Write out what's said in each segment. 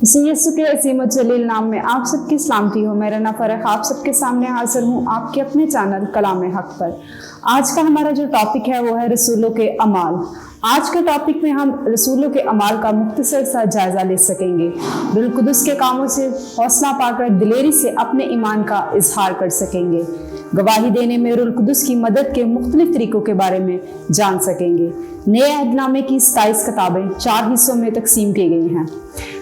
मसीह यीशु के अज़ीम और जलील नाम में आप सबकी सलामती हो। मैं रना फरख आप सबके सामने हाजिर हूँ आपके अपने चैनल कलाम हक पर। आज का हमारा जो टॉपिक है वो है रसूलों के अमाल। आज के टॉपिक में हम रसूलों के अमाल का मुख्तसर सा जायजा ले सकेंगे। रूह कुदस के कामों से हौसला पाकर दिलेरी से अपने ईमान का इजहार कर सकेंगे। गवाही देने में रूह कुदस की मदद के मुख्तलिफ तरीकों के बारे में जान सकेंगे। नए अहदनामे की 27 किताबें 4 हिस्सों में तकसीम की गई हैं।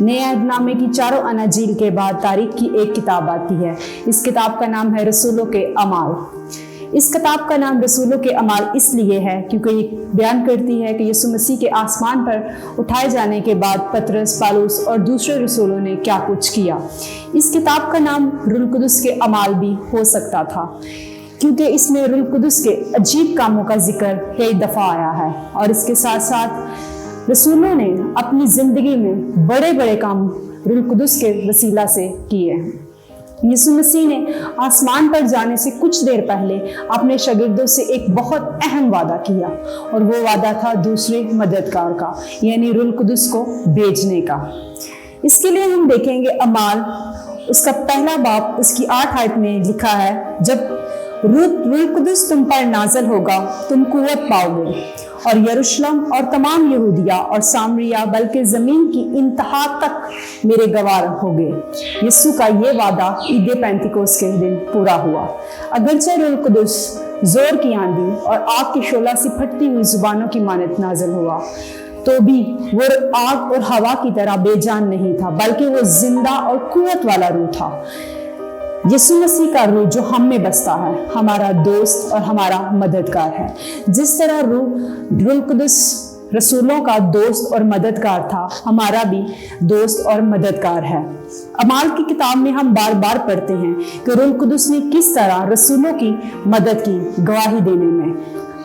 नए अहदनामे की चारों अनाजील के बाद तारीख की एक किताब आती है। इस किताब का नाम है रसूलों के अमाल। इस किताब का नाम रसूलों के अमाल इसलिए है क्योंकि ये बयान करती है कि यीशु मसीह के आसमान पर उठाए जाने के बाद पतरस, पालूस और दूसरे रसूलों ने क्या कुछ किया। इस किताब का नाम रूह कुदस के अमाल भी हो सकता था क्योंकि इसमें रूह कुदस के अजीब कामों का जिक्र कई दफ़ा आया है और इसके साथ साथ रसूलों ने अपनी ज़िंदगी में बड़े बड़े काम रूह कुदस के वसीला से किए हैं। यीशु मसीह ने आसमान पर जाने से कुछ देर पहले अपने शागिर्दों से एक बहुत अहम वादा किया और वो वादा था दूसरे मददगार का, यानी रूह कुदस को भेजने का। इसके लिए हम देखेंगे अमाल उसका पहला बाब उसकी 8 आयत में लिखा है, जब रूह कुदस तुम पर नाज़िल होगा तुम कुव्वत पाओगे और यरूशलेम और तमाम यहूदिया और सामरिया बल्कि ज़मीन की इंतहा तक मेरे गवाह रहोगे। यीशु का ये वादा ईद पेंतिकोस्त के दिन पूरा हुआ। अगरचे रूह कुदस जोर की आंधी और आग की शोला से फटती हुई जुबानों की मानत नाज़िल हुआ तो भी वो आग और हवा की तरह बेजान नहीं था, बल्कि वो जिंदा और कुव्वत वाला रूह था। यीशु मसीह का रूह जो हम में बसता है हमारा दोस्त और हमारा मददगार है। जिस तरह रूह कुदस रसूलों का दोस्त और मददगार था, हमारा भी दोस्त और मददगार है। अमाल की किताब में हम बार बार पढ़ते हैं कि रूह कुदस ने किस तरह रसूलों की मदद की गवाही देने में,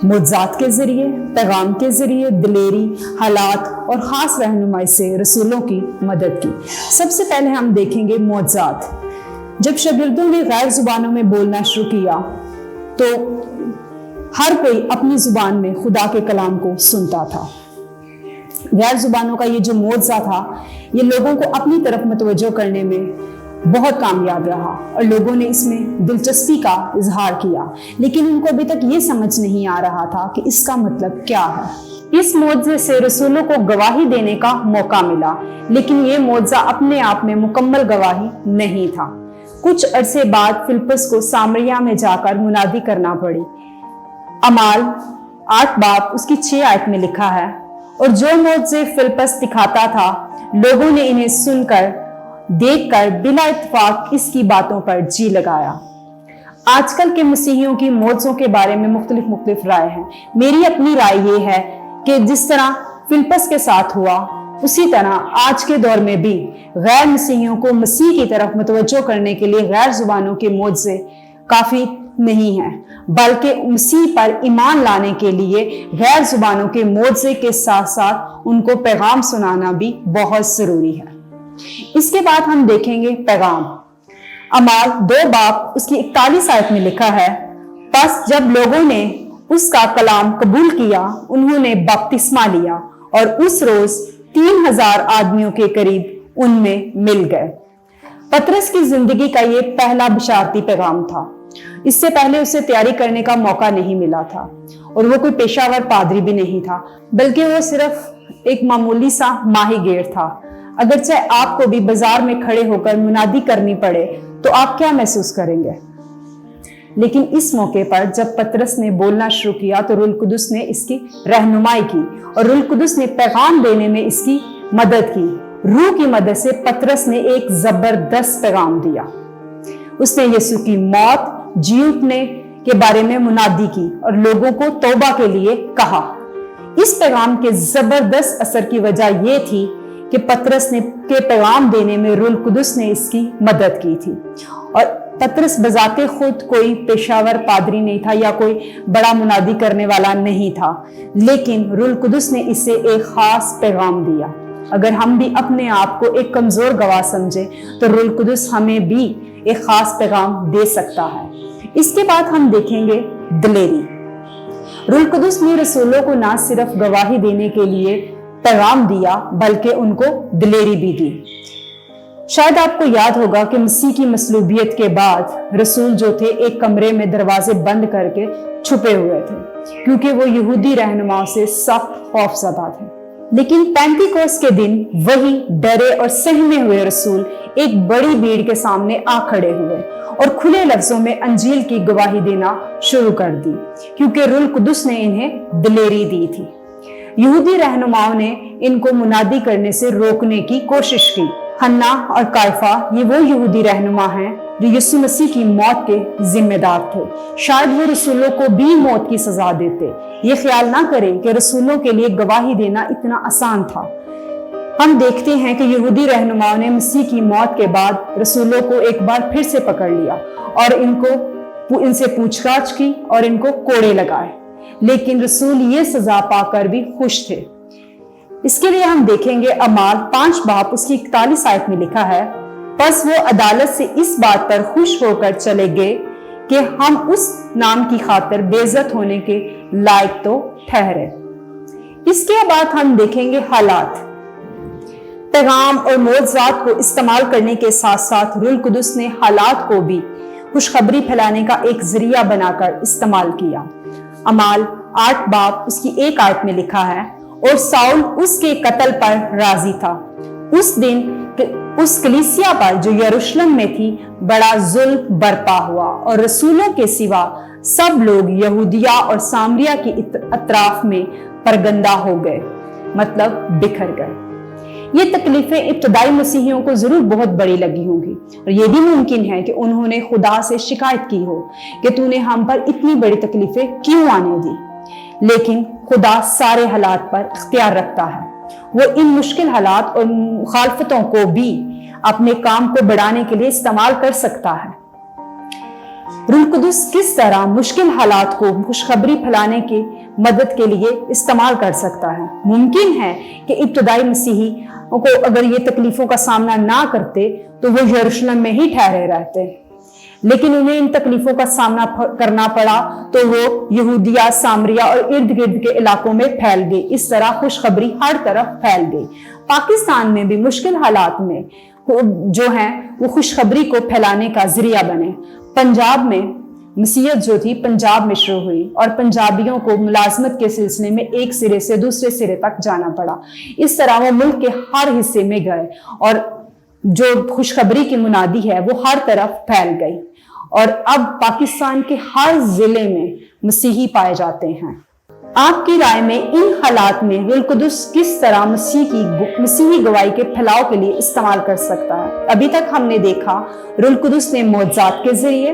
मुअज्जात के जरिए, पैगाम के जरिए, दिलेरी, हालात और ख़ास रहनुमाई से रसूलों की मदद की। सबसे पहले हम देखेंगे मुअज्जात। जब शागिर्दों ने गैर जुबानों में बोलना शुरू किया तो हर कोई अपनी जुबान में खुदा के कलाम को सुनता था। गैर जुबानों का ये जो मुअज्जा था ये लोगों को अपनी तरफ मतवज्जो करने में बहुत कामयाब रहा और लोगों ने इसमें दिलचस्पी का इजहार किया, लेकिन उनको अभी तक ये समझ नहीं आ रहा था कि इसका मतलब क्या है। इस मुअज्जे से रसूलों को गवाही देने का मौका मिला, लेकिन ये मुअज्जा अपने आप में मुकम्मल गवाही नहीं था। कुछ अरसे बाद फिलिप्पस को सामरिया में जाकर मुनादी करना पड़ी। अमाल 8 बाब उसकी 6 आयत में लिखा है, और जो मुअज्जे फिलिप्पस दिखाता था लोगों ने इन्हें सुनकर देखकर बिला इत्तेफाक इसकी बातों पर जी लगाया। आजकल के मसीहियों की मुअज्जों के बारे में मुख्तलिफ राय है। मेरी अपनी राय ये है कि जिस तरह फिलिप्पस के साथ हुआ उसी तरह आज के दौर में भी गैर मसीहियों को मसीह की तरफ मुतवज्जो करने के लिए गैर जुबानों के मुअज्जे काफी नहीं है, बल्कि मसीह पर ईमान लाने के लिए गैर जुबानों के मुअज्जे के साथ साथ उनको पैगाम सुनाना भी बहुत जरूरी है। इसके बाद हम देखेंगे पैगाम। अमाल 2 बाब उसकी 41 आयत में लिखा है, बस जब लोगों ने उसका कलाम कबूल किया उन्होंने बपतिस्मा लिया और उस रोज 3000 आदमियों के करीब उनमें मिल गए। पतरस की जिंदगी का ये पहला बिशारती पैगाम था। इससे पहले उसे तैयारी करने का मौका नहीं मिला था और वो कोई पेशावर पादरी भी नहीं था, बल्कि वो सिर्फ एक मामूली सा माहीगीर था। अगर चाहे आपको भी बाजार में खड़े होकर मुनादी करनी पड़े तो आप क्या महसूस करेंगे? लेकिन इस मौके पर जब पतरस ने बोलना शुरू किया तो रूह कुदस ने इसकी रहनुमाई की और रूह कुदस ने पैगाम देने में इसकी मदद की। रूह की मदद से पतरस ने एक जबरदस्त पैगाम दिया। उसने यीशु की मौत, जी उठने के बारे में मुनादी की और लोगों को तौबा के लिए कहा। इस पैगाम के जबरदस्त असर की वजह यह थी कि पतरस ने के पैगाम देने में रूह कुदस ने इसकी मदद की थी। और पतरस बजाते खुद कोई पेशावर पादरी नहीं था या कोई बड़ा मुनादी करने वाला नहीं था, लेकिन रूह कुदस ने इसे एक खास पैगाम दिया। अगर हम भी अपने आप को एक कमजोर गवाह समझे तो रूह कुदस हमें भी एक खास पैगाम दे सकता है। इसके बाद हम देखेंगे दिलेरी। रूह कुदस ने रसूलों को ना सिर्फ गवाही देने के लिए पैगाम दिया बल्कि उनको दिलेरी भी दी। शायद आपको याद होगा कि मसीह की मसलूबियत के बाद रसूल जो थे एक कमरे में दरवाजे बंद करके छुपे हुए थे, क्योंकि वो यहूदी रहनुमाओं से सख्त खौफजदा थे। लेकिन पेंटिकोस के दिन वही डरे और सहमे हुए रसूल एक बड़ी भीड़ के सामने आ खड़े हुए और खुले लफ्जों में अंजील की गवाही देना शुरू कर दी, क्योंकि रूह कुदुस ने इन्हें दिलेरी दी थी। यहूदी रहनुमाओं ने इनको मुनादी करने से रोकने की कोशिश की। हन्ना और कायफा ये वो यहूदी रहनुमा हैं जो यीशु मसीह की मौत के जिम्मेदार थे। शायद वो रसूलों को भी मौत की सजा देते। ये ख्याल ना करें कि रसूलों के लिए गवाही देना इतना आसान था। हम देखते हैं कि यहूदी रहनुमाओं ने मसीह की मौत के बाद रसूलों को एक बार फिर से पकड़ लिया और इनसे पूछताछ की और इनको कोड़े लगाए, लेकिन रसूल ये सजा पाकर भी खुश थे। इसके लिए हम देखेंगे अमाल 5 बाब उसकी 41 आयत में लिखा है, बस वो अदालत से इस बात पर खुश होकर चले गए कि हम उस नाम की खातिर बेइज्जत होने के लायक तो ठहरे। इसके बाद हम देखेंगे हालात। पैगाम और मौजज़ात को इस्तेमाल करने के साथ साथ रूह कुदुस ने हालात को भी खुशखबरी फैलाने का एक जरिया बनाकर इस्तेमाल किया। अमाल 8 बाब उसकी 1 आयत में लिखा है, और साउल उसके कत्ल पर राजी था। उस दिन उस कलीसिया पर जो यरूशलेम में थी बड़ा जुल्म बरपा हुआ और रसूलों के सिवा सब लोग यहूदिया और सामरिया की अतराफ में परगंदा हो गए, मतलब बिखर गए। ये तकलीफें इब्तदाई मसीहियों को जरूर बहुत बड़ी लगी होंगी और ये भी मुमकिन है कि उन्होंने खुदा से शिकायत की हो कि तूने हम पर इतनी बड़ी तकलीफें क्यों आने दी। लेकिन खुदा सारे हालात पर इख्तियार रखता है। वो इन मुश्किल हालात और मुखालफतों को भी अपने काम को बढ़ाने के लिए इस्तेमाल कर सकता है। रूह कुदुस किस तरह मुश्किल हालात को खुशखबरी फैलाने की मदद के लिए इस्तेमाल कर सकता है। मुमकिन है कि इब्तदाई मसीही को अगर ये तकलीफों का सामना ना करते तो वो यरूशलेम में ही ठहरे रहते, लेकिन उन्हें इन तकलीफों का सामना करना पड़ा तो वो यहूदिया, सामरिया और इर्द गिर्द के इलाकों में फैल गई। इस तरह खुशखबरी हर तरफ फैल गई। पाकिस्तान में भी मुश्किल हालात में जो है वो खुशखबरी को फैलाने का जरिया बने। पंजाब में मसीहत जो थी पंजाब में शुरू हुई और पंजाबियों को मुलाजमत के सिलसिले में एक सिरे से दूसरे सिरे तक जाना पड़ा। इस तरह वो मुल्क के हर हिस्से में गए और जो खुशखबरी की मुनादी है वो हर तरफ फैल गई और अब पाकिस्तान के हर जिले में मसीही पाए जाते हैं। आपकी राय में इन हालात में रूह कुदुस किस तरह मसीही गवाही के फैलाव के लिए इस्तेमाल कर सकता है? अभी तक हमने देखा रूह कुदुस ने मौजज़ात के जरिए,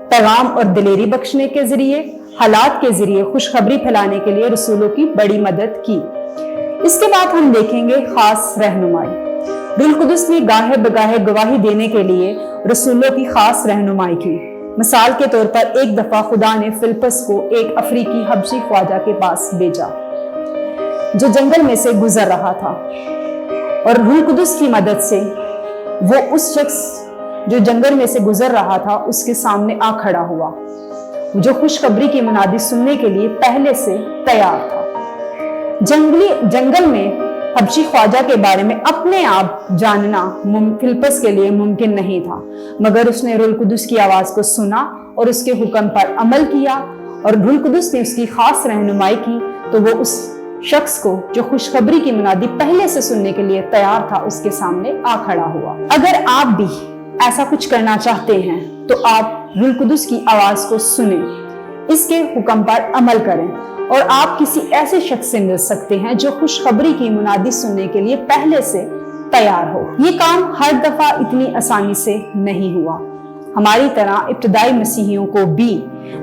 पैगाम और दिलेरी बख्शने के जरिए, हालात के जरिए खुशखबरी फैलाने के लिए रसूलों की बड़ी मदद की। इसके बाद हम देखेंगे खास रहनुमाई। रूह कुदुस ने गाहे बगाहे गवाही देने के लिए रसूलों की खास रहनुमाई की। मिसाल के तौर पर एक दफा खुदा ने फिलिप्पस को एक अफ्रीकी हबशी ख्वाजा के पास भेजा जो जंगल में से गुजर रहा था और रूह कुदुस की मदद से वो उस शख्स जो जंगल में से गुजर रहा था उसके सामने आ खड़ा हुआ, जो खुशखबरी की मुनादी सुनने के लिए पहले से तैयार था। जंगल में हबशी ख्वाजा के बारे में अपने आप जानना फिलिप्पस के लिए मुमकिन नहीं था, मगर उसने रूह कुदुस की आवाज को सुना और उसके हुक्म पर अमल किया और रूह कुदुस ने उसकी खास रहनुमाई की तो वो उस शख्स को जो खुशखबरी की मुनादी पहले से सुनने के लिए तैयार था उसके सामने आ खड़ा हुआ। अगर आप भी ऐसा कुछ करना चाहते हैं तो आप रूह कुदुस की आवाज को सुने, इसके हुक्म पर अमल करें और आप किसी ऐसे शख्स से मिल सकते हैं जो खुशखबरी की मुनादी सुनने के लिए पहले से तैयार हो। ये काम हर दफा इतनी आसानी से नहीं हुआ। हमारी तरह इब्तदाई मसीहियों को भी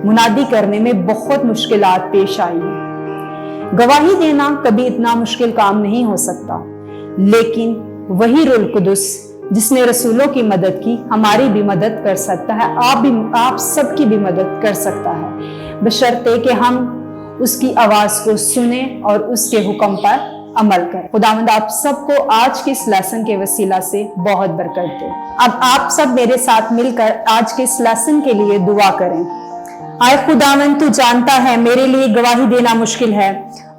मुनादी करने में बहुत मुश्किलात पेश आई हैं। गवाही देना कभी इतना मुश्किल काम नहीं हो सकता, लेकिन वही रूह कुदुस जिसने रसूलों की मदद की हमारी भी मदद कर सकता है, आप सबकी भी मदद कर सकता है, बशर्ते कि हम उसकी आवाज को सुने और उसके हुक्म पर अमल करें। खुदावंद आप सबको आज के इस लेसन के वसीला से बहुत बरकत दे। अब आप सब मेरे साथ मिलकर आज के इस लेसन के लिए दुआ करें। आए खुदावंद तू जानता है मेरे लिए गवाही देना मुश्किल है।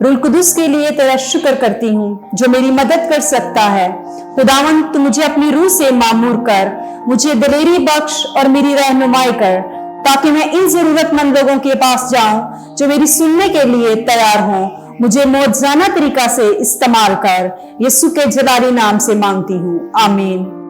रूह कुदुस के लिए तेरा शुक्र करती हूँ जो मेरी मदद कर सकता है। खुदावंद तू मुझे अपनी रूह से मामूर कर, मुझे दिलेरी बख्श और मेरी रहनुमाई कर, ताकि मैं इन जरूरतमंद लोगों के पास जाऊं जो मेरी सुनने के लिए तैयार हों। मुझे मौजज़ाना तरीका से इस्तेमाल कर, यीशु के जलाली नाम से मांगती हूँ, आमीन।